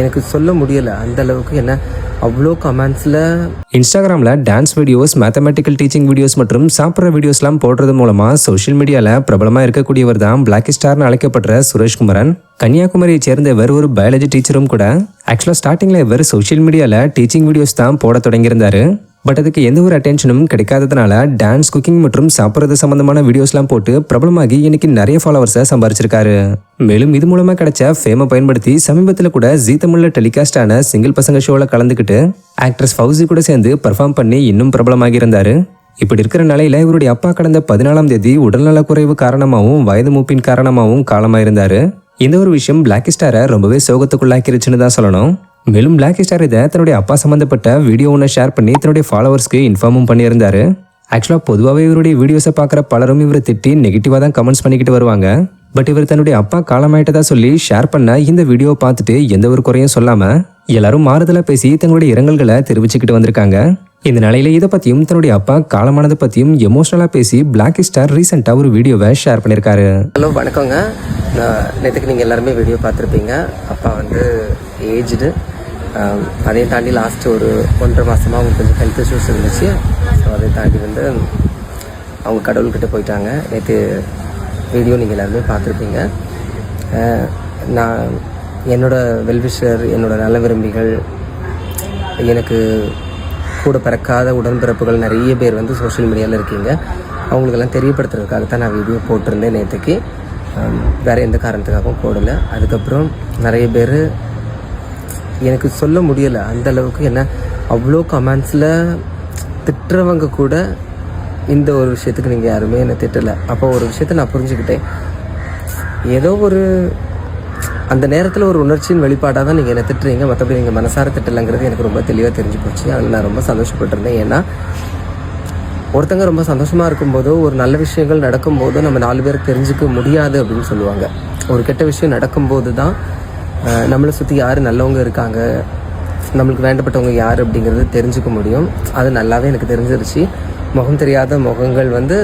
எனக்கு சொல்ல முடியலை அந்த அளவுக்கு. என்ன அவ்வளோ கமெண்ட்ஸில் இன்ஸ்டாகிராமில் dance videos, mathematical teaching videos மற்றும் சாப்பிட்ற வீடியோஸ்லாம் போடுறது மூலமாக சோஷியல் மீடியாவில் பிரபலமாக இருக்கக்கூடியவர் தான் பிளாக் ஸ்டார்னு அழைக்கப்படுற சுரேஷ்குமரன். கன்னியாகுமரியை சேர்ந்த இவர் ஒரு பயாலஜி டீச்சரும் கூட. ஆக்சுவலாக ஸ்டார்டிங்கில் இவர் சோஷியல் மீடியாவில் டீச்சிங் வீடியோஸ் தான் போட தொடங்கியிருந்தாரு. பட் அதுக்கு எந்த ஒரு அட்டென்ஷனும் கிடைக்காததுனால டான்ஸ், குக்கிங் மற்றும் சாப்பிட்றது சம்பந்தமான வீடியோஸ்லாம் போட்டு பிரபலமாகி இன்னைக்கு நிறைய ஃபாலோவர்ஸை சம்பாரிச்சிருக்காரு. மேலும் இது மூலமா கிடைச்ச ஃபேமை பயன்படுத்தி சமீபத்தில் கூட ஜீ தமிழ்ல டெலிகாஸ்ட் ஆன சிங்கிள் பசங்க ஷோவில் கலந்துக்கிட்டு ஆக்ட்ரஸ் ஃபவுசி கூட சேர்ந்து பெர்ஃபார்ம் பண்ணி இன்னும் பிரபலமாகி இருந்தாரு. இப்படி இருக்கிற நிலையில இவருடைய அப்பா கடந்த 14ஆம் தேதி உடல்நலக்குறைவு காரணமாகவும் வயது மூப்பின் காரணமாகவும் காலமாயிருந்தாரு. இந்த ஒரு விஷயம் பிளாக் ஸ்டாரை ரொம்பவே சோகத்துக்குள்ளாக்கிருச்சுன்னு தான் சொல்லணும். மேலும் பிளாக் ஸ்டார் இதை தன்னுடைய அப்பா சம்பந்தப்பட்ட வீடியோ ஒன்று ஷேர் பண்ணி தன்னுடைய ஃபாலோவர்ஸ்க்கு இன்ஃபார்மும் பண்ணியிருந்தாரு. ஆக்சுவலாக பொதுவாகவே இவருடைய வீடியோஸை பார்க்குற பலரும் இவரை திட்டி நெகட்டிவாக தான் கமெண்ட்ஸ் பண்ணிக்கிட்டு வருவாங்க. பட் இவர் தன்னுடைய அப்பா காலமாயிட்டதா சொல்லி ஷேர் பண்ண இந்த வீடியோவை பார்த்துட்டு எந்த ஒரு குறையும் சொல்லாமல் எல்லாரும் மாறுதலாக பேசி தங்களுடைய இரங்கல்களை தெரிவிச்சுக்கிட்டு வந்திருக்காங்க. இந்த நிலையில இதை பற்றியும் தன்னுடைய அப்பா காலமானதை பற்றியும் எமோஷனலாக பேசி பிளாக் ஸ்டார் ரீசெண்டாக ஒரு வீடியோவை ஷேர் பண்ணியிருக்காரு. ஹலோ, வணக்கங்க. நேற்றுக்கு நீங்கள் எல்லாருமே வீடியோ பார்த்துருப்பீங்க. அப்பா வந்து ஏஜ்டு. அதையும் தாண்டி லாஸ்ட்டு ஒரு 1.5 மாதமாக அவங்களுக்கு கொஞ்சம் ஹெல்த் இஷ்யூஸ் இருந்துச்சு. ஸோ அதை தாண்டி வந்து அவங்க கடவுள்கிட்ட போயிட்டாங்க. நேற்று வீடியோ நீங்கள் எல்லாருமே பார்த்துருப்பீங்க. நான் என்னோடய வெல்விஷர், என்னோடய நல்ல விரும்பிகள், எனக்கு கூட பிறக்காத உடன்பிறப்புகள் நிறைய பேர் வந்து சோஷியல் மீடியாவில் இருக்கீங்க. அவங்களுக்கெல்லாம் தெரியப்படுத்துறதுக்காக தான் நான் வீடியோ போட்டிருந்தேன் நேற்றுக்கு. வேறு எந்த காரணத்துக்காகவும் போடலை. அதுக்கப்புறம் நிறைய பேர் எனக்கு சொல்ல முடியலை அந்த அளவுக்கு. என்ன அவ்வளோ கமெண்ட்ஸில் திட்டுறவங்க கூட இந்த ஒரு விஷயத்துக்கு நீங்கள் யாருமே என்னை திட்டலை. அப்போ ஒரு விஷயத்த நான் புரிஞ்சுக்கிட்டேன். ஏதோ ஒரு அந்த நேரத்தில் ஒரு உணர்ச்சியின் வெளிப்பாடாக தான் நீங்கள் என்னை திட்டுறீங்க, மற்றபடி நீங்கள் மனசார திட்டலைங்கிறது எனக்கு ரொம்ப தெளிவாக தெரிஞ்சு போச்சு. அதில் நான் ரொம்ப சந்தோஷப்பட்டிருந்தேன். ஏன்னா ஒருத்தங்க ரொம்ப சந்தோஷமாக இருக்கும்போதோ ஒரு நல்ல விஷயங்கள் நடக்கும்போதோ நம்ம 4 பேருக்கு தெரிஞ்சுக்க முடியாது அப்படின்னு சொல்லுவாங்க. ஒரு கெட்ட விஷயம் நடக்கும்போது தான் நம்மளை சுற்றி யார் நல்லவங்க இருக்காங்க, நம்மளுக்கு வேண்டப்பட்டவங்க யார் அப்படிங்கிறது தெரிஞ்சுக்க முடியும். அது நல்லாவே எனக்கு தெரிஞ்சிருச்சு. முகம் தெரியாத முகங்கள் வந்து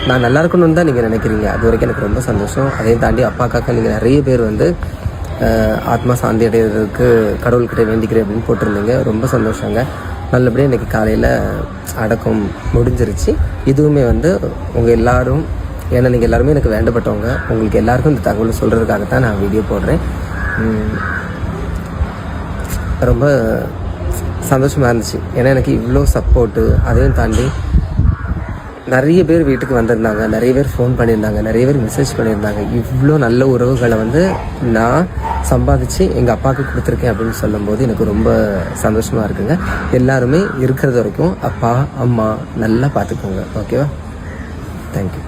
நான் நல்லா இருக்கணும்னு தான் நீங்கள் நினைக்கிறீங்க. அது வரைக்கும் எனக்கு ரொம்ப சந்தோஷம். அதையும் தாண்டி அப்பாக்காக நீங்கள் நிறைய பேர் வந்து ஆத்மா சாந்தி அடைகிறதுக்கு கடவுள்கிட்ட வேண்டிக்கிறேன் அப்படின்னு போட்டிருந்தீங்க. ரொம்ப சந்தோஷங்க. நல்லபடியாக இன்றைக்கி காலையில் அடக்கம் முடிஞ்சிருச்சு. இதுவுமே வந்து உங்கள் எல்லாரும், ஏன்னா நீங்கள் எல்லாருமே எனக்கு வேண்டப்பட்டவங்க, உங்களுக்கு எல்லாருக்கும் இந்த தகவல் சொல்கிறதுக்காக தான் நான் வீடியோ போடுறேன். ரொம்ப சந்தோஷமாக இருந்துச்சு. ஏன்னா எனக்கு இவ்வளோ சப்போர்ட்டு, அதையும் தாண்டி நிறைய பேர் வீட்டுக்கு வந்திருந்தாங்க, நிறைய பேர் ஃபோன் பண்ணியிருந்தாங்க, நிறைய பேர் மெசேஜ் பண்ணியிருந்தாங்க. இவ்வளோ நல்ல உறவுகளை வந்து நான் சம்பாதிச்சு எங்கள் அப்பாவுக்கு கொடுத்துருக்கேன் அப்படின்னு சொல்லும்போது எனக்கு ரொம்ப சந்தோஷமாக இருக்குங்க. எல்லாருமே இருக்கிறது வரைக்கும் அப்பா அம்மா நல்லா பார்த்துக்கோங்க. ஓகேவா? தேங்க்யூ.